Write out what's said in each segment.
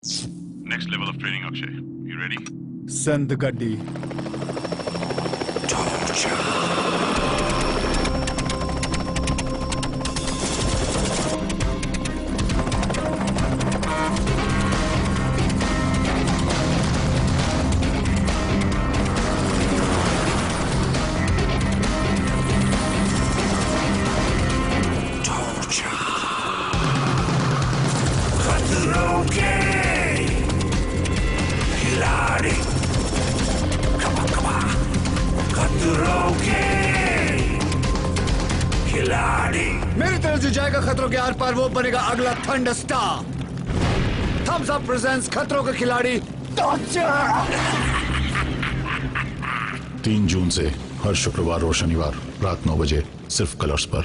Next level of training, Akshay. You ready? Send the gaddi. मेरी तरफ जो जाएगा खतरों के आर पार वो बनेगा अगला thunder star. Thums Up presents Khatron ke खिलाड़ी 3 जून से हर शुक्रवार और शनिवार रात 9 बजे सिर्फ कलर्स पर।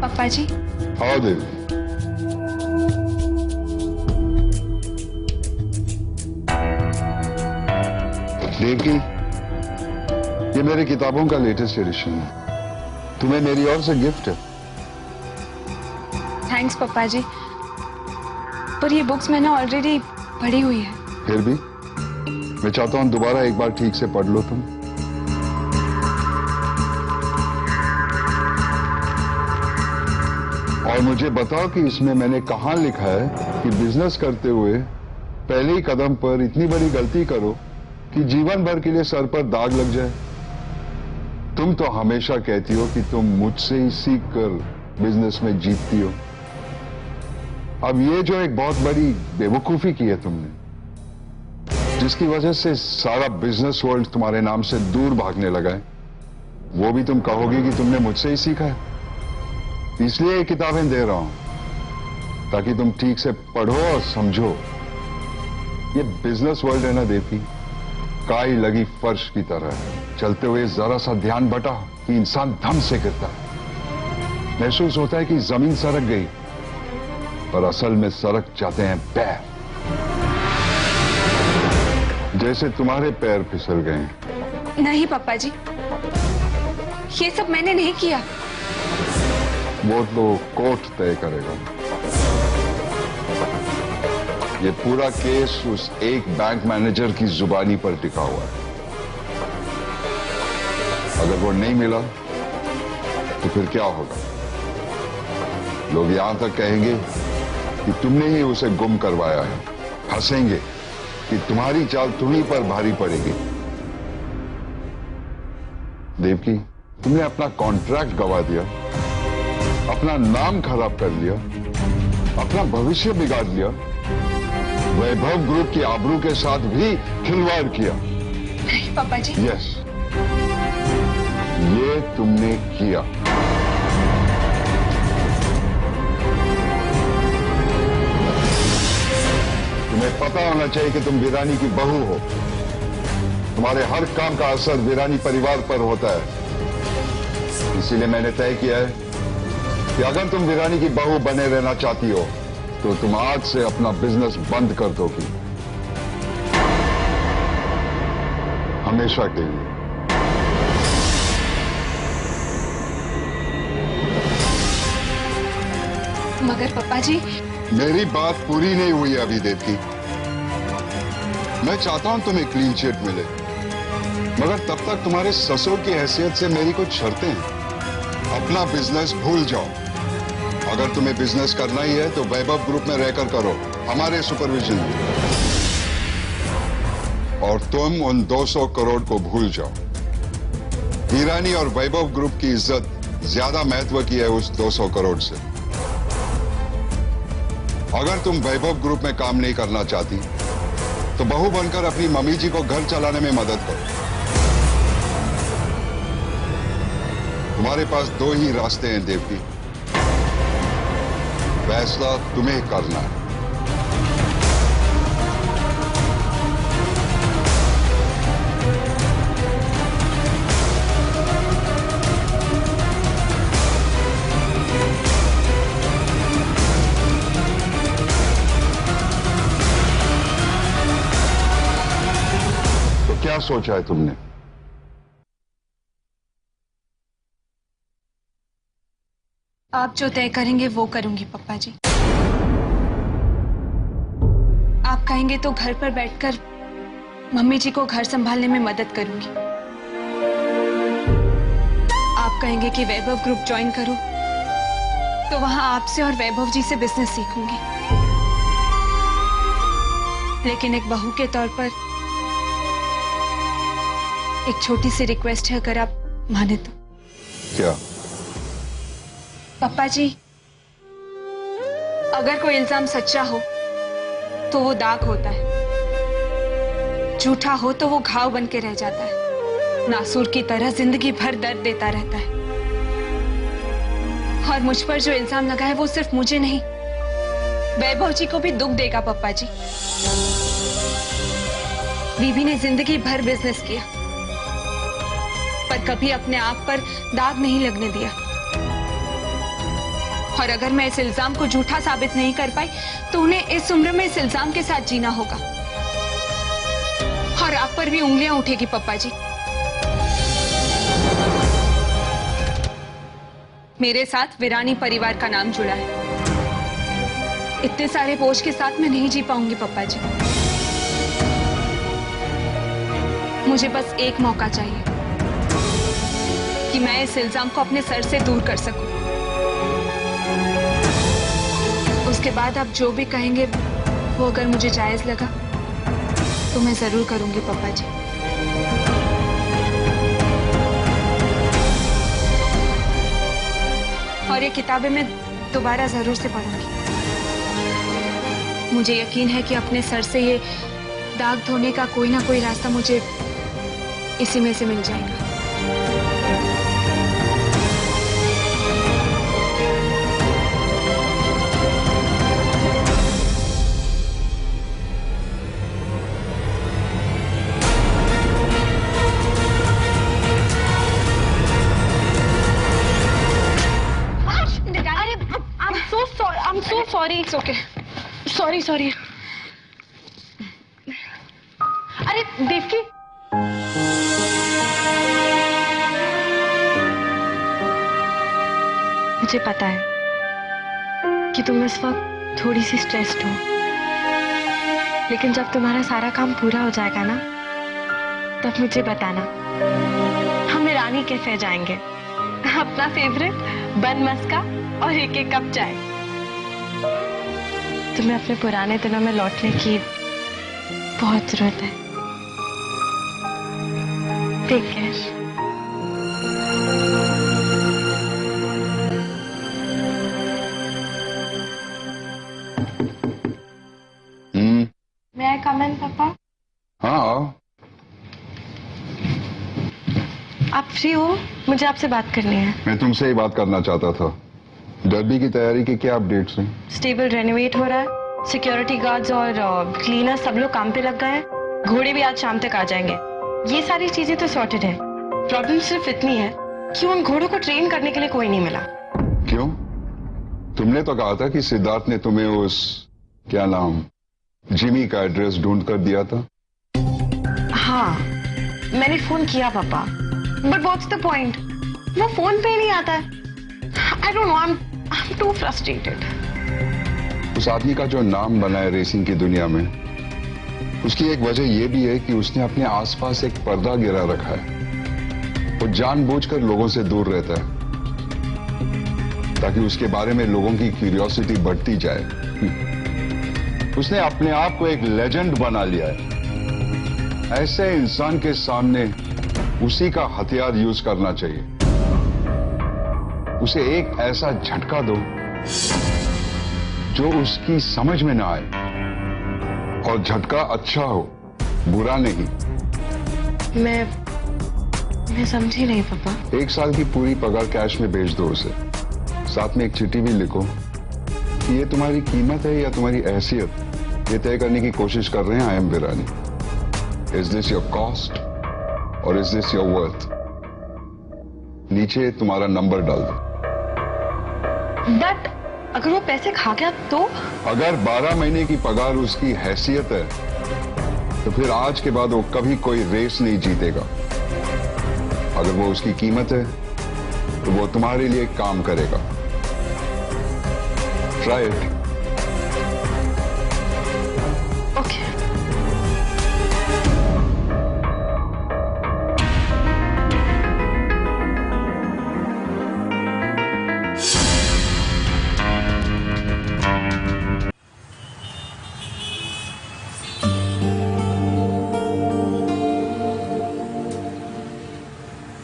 पापा जी। हाँ देवी। देवकी, ये मेरी किताबों का लेटेस्ट एडिशन है। तुम्हें मेरी ओर से गिफ्ट है। थैंक्स पापा जी, पर ये बुक्स मैंने ऑलरेडी पढ़ी हुई है। फिर भी मैं चाहता हूं दोबारा एक बार ठीक से पढ़ लो तुम। और मुझे बताओ कि इसमें मैंने कहां लिखा है कि बिजनेस करते हुए पहले ही कदम पर इतनी बड़ी गलती करो कि जीवन भर के लिए सर पर दाग लग जाए। तुम तो हमेशा कहती हो कि तुम मुझसे ही सीख कर बिजनेस में जीतती हो। अब ये जो एक बहुत बड़ी बेवकूफी की है तुमने, जिसकी वजह से सारा बिजनेस वर्ल्ड तुम्हारे नाम से दूर भागने लगा है, वो भी तुम कहोगी कि तुमने मुझसे ही सीखा है। इसलिए ये किताबें दे रहा हूं ताकि तुम ठीक से पढ़ो और समझो। ये बिजनेस वर्ल्ड है ना देवी, काई लगी फर्श की तरह है। चलते हुए जरा सा ध्यान बटा कि इंसान दम से गिरता है। महसूस होता है कि जमीन सरक गई, पर असल में सरक जाते हैं पैर। जैसे तुम्हारे पैर फिसल गए। नहीं पापा जी, ये सब मैंने नहीं किया। वो तो कोर्ट तय करेगा। ये पूरा केस उस एक बैंक मैनेजर की जुबानी पर टिका हुआ है। अगर वो नहीं मिला तो फिर क्या होगा? लोग यहां तक कहेंगे कि तुमने ही उसे गुम करवाया है। हंसेंगे कि तुम्हारी चाल तुम्हीं पर भारी पड़ेगी। देवकी, तुमने अपना कॉन्ट्रैक्ट गवा दिया, अपना नाम खराब कर लिया, अपना भविष्य बिगाड़ लिया, वैभव ग्रुप की आबरू के साथ भी खिलवाड़ किया। नहीं पापा जी। यस, ये तुमने किया। तुम्हें पता होना चाहिए कि तुम वीरानी की बहू हो। तुम्हारे हर काम का असर वीरानी परिवार पर होता है। इसीलिए मैंने तय किया है कि अगर तुम वीरानी की बहू बने रहना चाहती हो तो तुम आज से अपना बिजनेस बंद कर दोगी, हमेशा के लिए। मगर पापा जी, मेरी बात पूरी नहीं हुई अभी देवकी। मैं चाहता हूं तुम्हें क्लीन चिट मिले, मगर तब तक तुम्हारे ससुर की हैसियत से मेरी कुछ शर्तें हैं। अपना बिजनेस भूल जाओ। अगर तुम्हें बिजनेस करना ही है तो वैभव ग्रुप में रहकर करो, हमारे सुपरविजन में। और तुम उन 200 करोड़ को भूल जाओ। वीरानी और वैभव ग्रुप की इज्जत ज्यादा महत्व की है उस 200 करोड़ से। अगर तुम वैभव ग्रुप में काम नहीं करना चाहती तो बहू बनकर अपनी मम्मी जी को घर चलाने में मदद करो। तुम्हारे पास 2 ही रास्ते हैं देवकी, फैसला तुम्हें करना है। तो क्या सोचा है तुमने? आप जो तय करेंगे वो करूंगी पप्पा जी। आप कहेंगे तो घर पर बैठकर मम्मी जी को घर संभालने में मदद करूंगी। आप कहेंगे कि वैभव ग्रुप ज्वाइन करो तो वहां आपसे और वैभव जी से बिजनेस सीखूंगी। लेकिन एक बहू के तौर पर एक छोटी सी रिक्वेस्ट है, अगर आप माने तो। क्या? पापा जी, अगर कोई इल्जाम सच्चा हो तो वो दाग होता है, झूठा हो तो वो घाव बन के रह जाता है, नासूर की तरह जिंदगी भर दर्द देता रहता है। और मुझ पर जो इल्जाम लगा है वो सिर्फ मुझे नहीं, वैभव जी को भी दुख देगा पापा जी। बीबी ने जिंदगी भर बिजनेस किया पर कभी अपने आप पर दाग नहीं लगने दिया। और अगर मैं इस इल्जाम को झूठा साबित नहीं कर पाई तो उन्हें इस उम्र में इस इल्जाम के साथ जीना होगा। और आप पर भी उंगलियां उठेगी पप्पा जी। मेरे साथ वीरानी परिवार का नाम जुड़ा है। इतने सारे बोझ के साथ मैं नहीं जी पाऊंगी पप्पा जी। मुझे बस एक मौका चाहिए कि मैं इस इल्जाम को अपने सर से दूर कर सकूं। उसके बाद आप जो भी कहेंगे वो अगर मुझे जायज लगा तो मैं जरूर करूंगी पापा जी। और ये किताबें मैं दोबारा जरूर से पढ़ूंगी। मुझे यकीन है कि अपने सर से ये दाग धोने का कोई ना कोई रास्ता मुझे इसी में से मिल जाएगा। I'm so sorry. It's okay. Sorry. अरे देवकी, मुझे पता है कि तुम इस वक्त थोड़ी सी स्ट्रेस्ड हो, लेकिन जब तुम्हारा सारा काम पूरा हो जाएगा ना, तब मुझे बताना। हम ईरानी कैफे जाएंगे, अपना फेवरेट बन मस्का और एक कप चाय। तुम्हें अपने पुराने दिनों में लौटने की बहुत जरूरत है। Take care. May I come in, पापा? हाँ आओ। आप फ्री हो? मुझे आपसे बात करनी है। मैं तुमसे ही बात करना चाहता था। डर्बी की तैयारी के क्या अपडेट्स हैं? स्टेबल रेनोवेट हो रहा है, सिक्योरिटी गार्ड्स और क्लीनर सब लोग काम पे लग गए हैं। घोड़े भी आज शाम तक आ जाएंगे। ये सारी चीजें तो सॉर्टेड है। प्रॉब्लम सिर्फ इतनी है कि उन घोड़ों को ट्रेन करने के लिए कोई नहीं मिला। क्यों? तुमने तो कहा था कि सिद्धार्थ ने तुम्हें उस क्या नाम जिमी का एड्रेस ढूंढ कर दिया था। हाँ, मैंने फोन किया पापा, बट व्हाट्स द पॉइंट? वो फोन पे ही नहीं आता है। I don't know, I'm too frustrated. उस आदमी का जो नाम बना है रेसिंग की दुनिया में, उसकी एक वजह यह भी है कि उसने अपने आसपास एक पर्दा गिरा रखा है। वो जानबूझकर लोगों से दूर रहता है ताकि उसके बारे में लोगों की क्यूरियोसिटी बढ़ती जाए। उसने अपने आप को एक लेजेंड बना लिया है। ऐसे इंसान के सामने उसी का हथियार यूज करना चाहिए। उसे एक ऐसा झटका दो जो उसकी समझ में ना आए, और झटका अच्छा हो, बुरा नहीं। मैं समझी नहीं पापा। 1 साल की पूरी पगार कैश में भेज दो उसे। साथ में एक चिट्ठी भी लिखो कि ये तुम्हारी कीमत है या तुम्हारी हैसियत, ये तय करने की कोशिश कर रहे हैं I am Virani. Is this your cost और इज दिस योर वर्थ? नीचे तुम्हारा नंबर डाल दो। बट अगर वो पैसे खा गया तो? अगर 12 महीने की पगार उसकी हैसियत है तो फिर आज के बाद वो कभी कोई रेस नहीं जीतेगा। अगर वो उसकी कीमत है तो वो तुम्हारे लिए काम करेगा। Try it. ओके।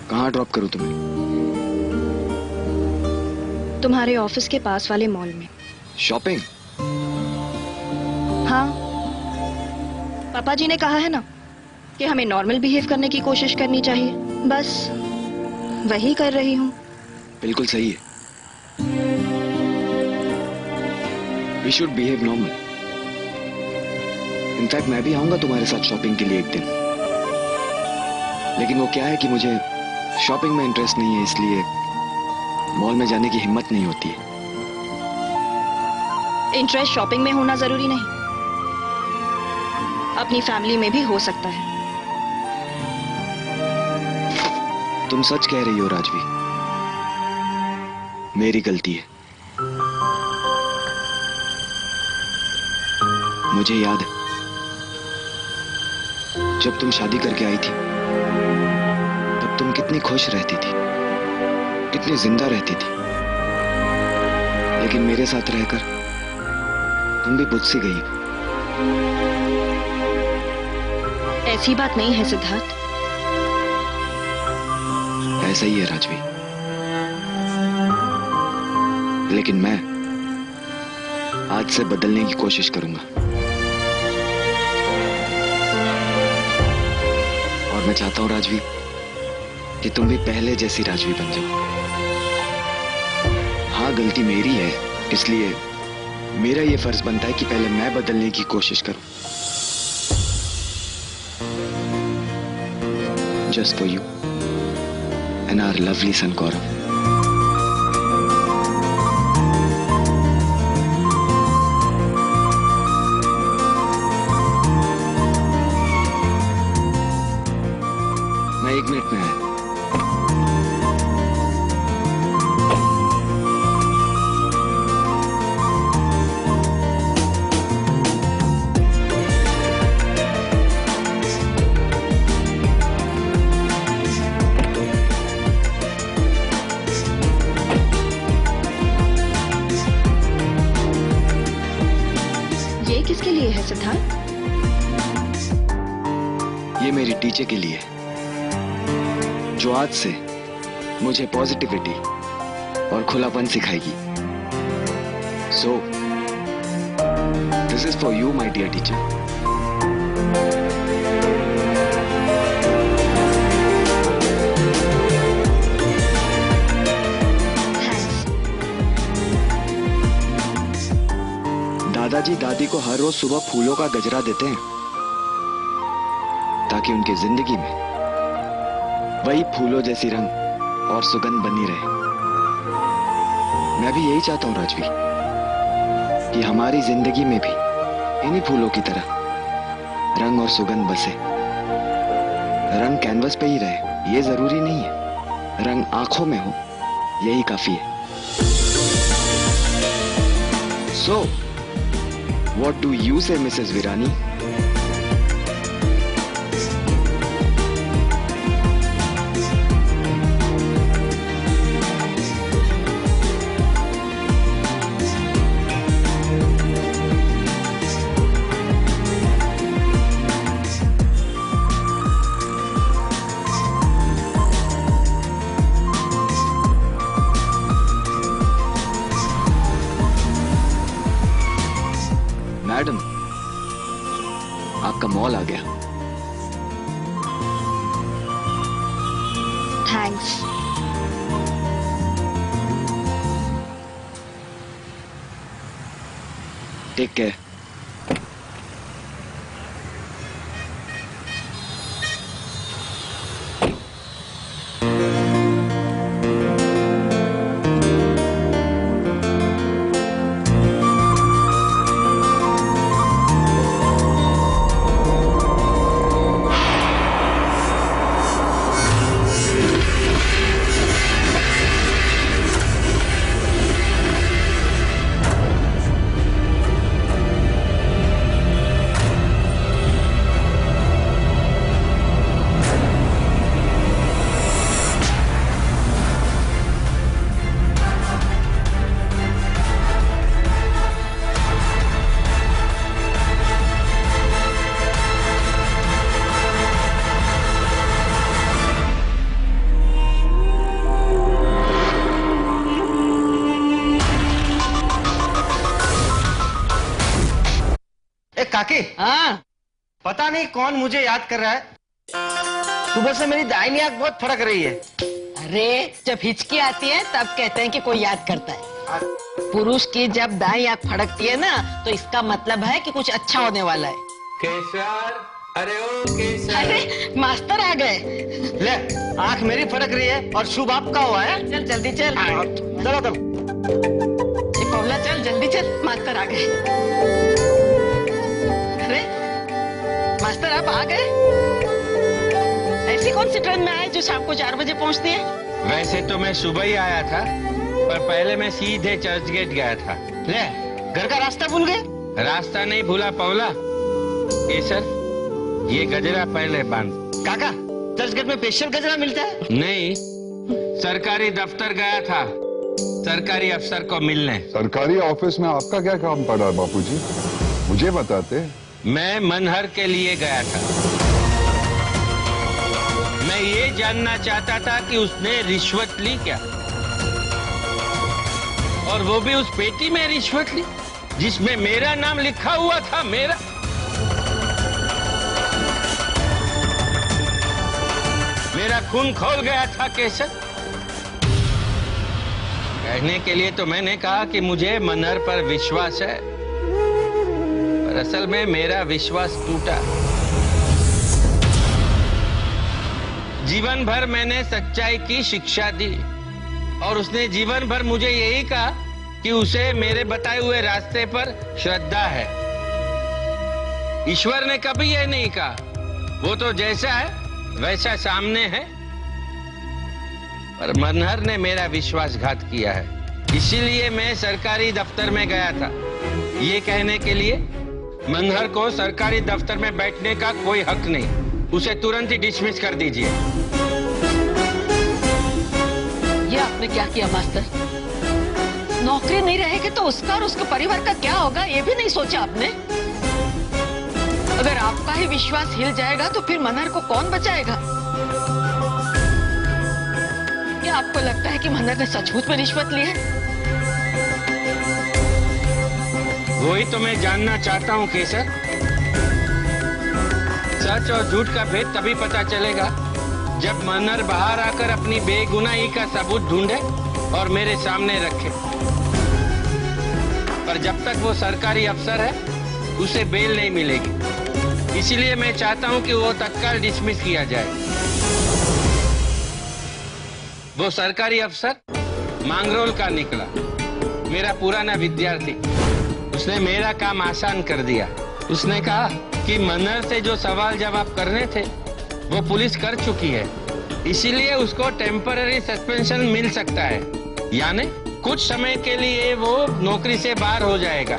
कहाँ ड्रॉप करूँ तुम्हें? तुम्हारे ऑफिस के पास वाले मॉल में। शॉपिंग? हाँ, पापा जी ने कहा है ना कि हमें नॉर्मल बिहेव करने की कोशिश करनी चाहिए, बस वही कर रही हूँ। बिल्कुल सही है। We should behave normal. In fact मैं भी आऊंगा तुम्हारे साथ शॉपिंग के लिए एक दिन, लेकिन वो क्या है कि मुझे शॉपिंग में इंटरेस्ट नहीं है, इसलिए मॉल में जाने की हिम्मत नहीं होती है। इंटरेस्ट शॉपिंग में होना जरूरी नहीं, अपनी फैमिली में भी हो सकता है। तुम सच कह रही हो राजवी, मेरी गलती है। मुझे याद है जब तुम शादी करके आई थी, तब तुम कितनी खुश रहती थी, कितनी जिंदा रहती थी, लेकिन मेरे साथ रहकर तुम भी बुझ सी गई हो। ऐसी बात नहीं है सिद्धार्थ। ऐसा ही है राजवी, लेकिन मैं आज से बदलने की कोशिश करूंगा, और मैं चाहता हूं राजवी कि तुम भी पहले जैसी राजवी बन जाओ। हाँ, गलती मेरी है, इसलिए मेरा ये फर्ज बनता है कि पहले मैं बदलने की कोशिश करूं। Just for you and our lovely son Gaurav. मैं 1 मिनट में आया। ये किसके लिए है सिद्धार्थ? ये मेरी टीचर के लिए है, जो आज से मुझे पॉजिटिविटी और खुलापन सिखाएगी। So this is for you my dear teacher. दादाजी दादी को हर रोज सुबह फूलों का गजरा देते हैं, ताकि उनकी जिंदगी में वही फूलों जैसी रंग और सुगंध बनी रहे। मैं भी यही चाहता हूं राजवी, कि हमारी जिंदगी में भी इन्हीं फूलों की तरह रंग और सुगंध बसे। रंग कैनवस पे ही रहे ये जरूरी नहीं है, रंग आंखों में हो यही काफी है। So what do you say Mrs Virani? Madam, आपका मॉल आ गया। थैंक्स। Take care. काकी, हाँ, पता नहीं कौन मुझे याद कर रहा है। सुबह से मेरी दाहिनी आंख बहुत फड़क रही है। अरे जब हिचकी आती है तब कहते हैं कि कोई याद करता है। पुरुष की जब दाईं आंख फड़कती है ना, तो इसका मतलब है कि कुछ अच्छा होने वाला है। केसर, अरे ओ केसर। अरे मास्टर आ गए। ले, आंख मेरी फड़क रही है और शुभ आपका हुआ है। चल जल्दी चल। चलो चलो। पौला चल जल्दी चल, मास्टर आ गए। अरे मास्टर आप आ गए? ऐसी कौन सी ट्रेन में आए जो शाम को 4 बजे पहुंचती है? वैसे तो मैं सुबह ही आया था, पर पहले मैं सीधे चर्च गेट गया था। ले, घर का रास्ता भूल गए? रास्ता नहीं भूला पौला। केसर, ये गजरा पहले बांध। काका, चर्च गेट में स्पेशल गजरा मिलता है? नहीं, सरकारी दफ्तर गया था सरकारी अफसर को मिलने। सरकारी ऑफिस में आपका क्या काम पड़ा बापूजी, मुझे बताते। मैं मनहर के लिए गया था। मैं ये जानना चाहता था कि उसने रिश्वत ली क्या, और वो भी उस पेटी में रिश्वत ली जिसमें मेरा नाम लिखा हुआ था। मेरा खून खौल गया था केसर। कहने के लिए तो मैंने कहा कि मुझे मनहर पर विश्वास है, पर असल में मेरा विश्वास टूटा। जीवन भर मैंने सच्चाई की शिक्षा दी और उसने जीवन भर मुझे यही कहा कि उसे मेरे बताए हुए रास्ते पर श्रद्धा है। ईश्वर ने कभी यह नहीं कहा, वो तो जैसा है वैसा सामने है। पर मनहर ने मेरा विश्वासघात किया है, इसीलिए मैं सरकारी दफ्तर में गया था ये कहने के लिए मनहर को सरकारी दफ्तर में बैठने का कोई हक नहीं, उसे तुरंत ही डिसमिस कर दीजिए। ये आपने क्या किया मास्टर? नौकरी नहीं रहेगी तो उसका और उसके परिवार का क्या होगा, ये भी नहीं सोचा आपने? अगर आपका ही विश्वास हिल जाएगा तो फिर मनहर को कौन बचाएगा? क्या आपको लगता है कि मनहर ने सचमुच में रिश्वत ली है? वही तो मैं जानना चाहता हूँ केसर। सच और झूठ का भेद तभी पता चलेगा जब मनहर बाहर आकर अपनी बेगुनाही का सबूत ढूंढे और मेरे सामने रखे। पर जब तक वो सरकारी अफसर है उसे बेल नहीं मिलेगी, इसलिए मैं चाहता हूं कि वो तत्काल डिसमिस किया जाए। वो सरकारी अफसर मांगरोल का निकला, मेरा पुराना विद्यार्थी। उसने मेरा काम आसान कर दिया। उसने कहा कि मनहर से जो सवाल जवाब करने थे वो पुलिस कर चुकी है, इसीलिए उसको टेम्पररी सस्पेंशन मिल सकता है, यानी कुछ समय के लिए वो नौकरी से बाहर हो जाएगा।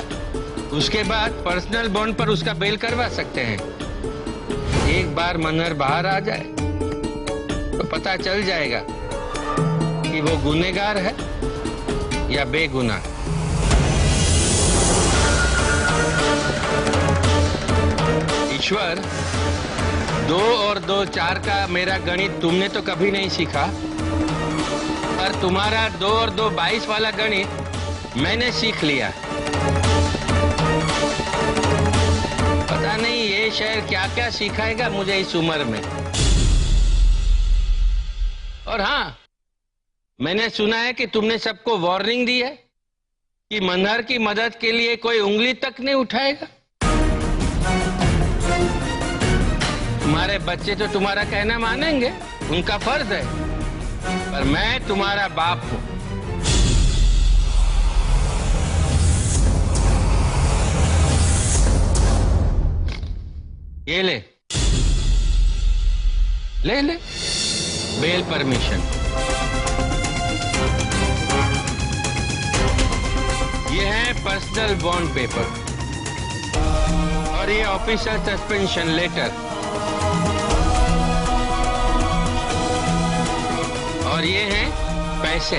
उसके बाद पर्सनल बॉन्ड पर उसका बेल करवा सकते हैं। एक बार मनहर बाहर आ जाए तो पता चल जाएगा कि वो गुनहगार है या बेगुनाह। ईश्वर, 2 और 2 4 का मेरा गणित तुमने तो कभी नहीं सीखा, पर तुम्हारा 2 और 2 22 वाला गणित मैंने सीख लिया। पता नहीं ये शहर क्या क्या सिखाएगा मुझे इस उम्र में। और हाँ, मैंने सुना है कि तुमने सबको वार्निंग दी है कि मनहर की मदद के लिए कोई उंगली तक नहीं उठाएगा। तुम्हारे बच्चे तो तुम्हारा कहना मानेंगे, उनका फर्ज है, पर मैं तुम्हारा बाप हूं। ये ले ले ले बेल परमिशन। ये है पर्सनल बॉन्ड पेपर और ये ऑफिसर सस्पेंशन लेटर और ये हैं पैसे।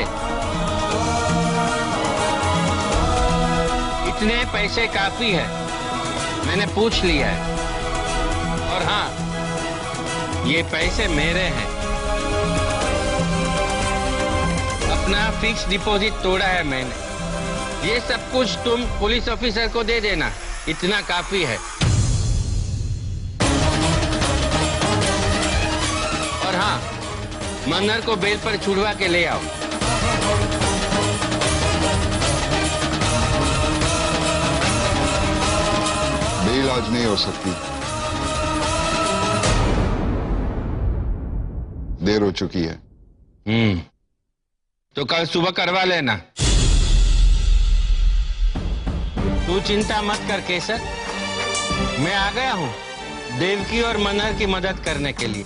इतने पैसे काफी है, मैंने पूछ लिया है। और हाँ, ये पैसे मेरे हैं। अपना फिक्स डिपॉजिट तोड़ा है मैंने। ये सब कुछ तुम पुलिस ऑफिसर को दे देना, इतना काफी है। मनहर को बेल पर छुड़वा के ले आओ। बेल आज नहीं हो सकती, देर हो चुकी है। तो कल सुबह करवा लेना। तू चिंता मत कर केसर, मैं आ गया हूं देवकी और मनहर की मदद करने के लिए।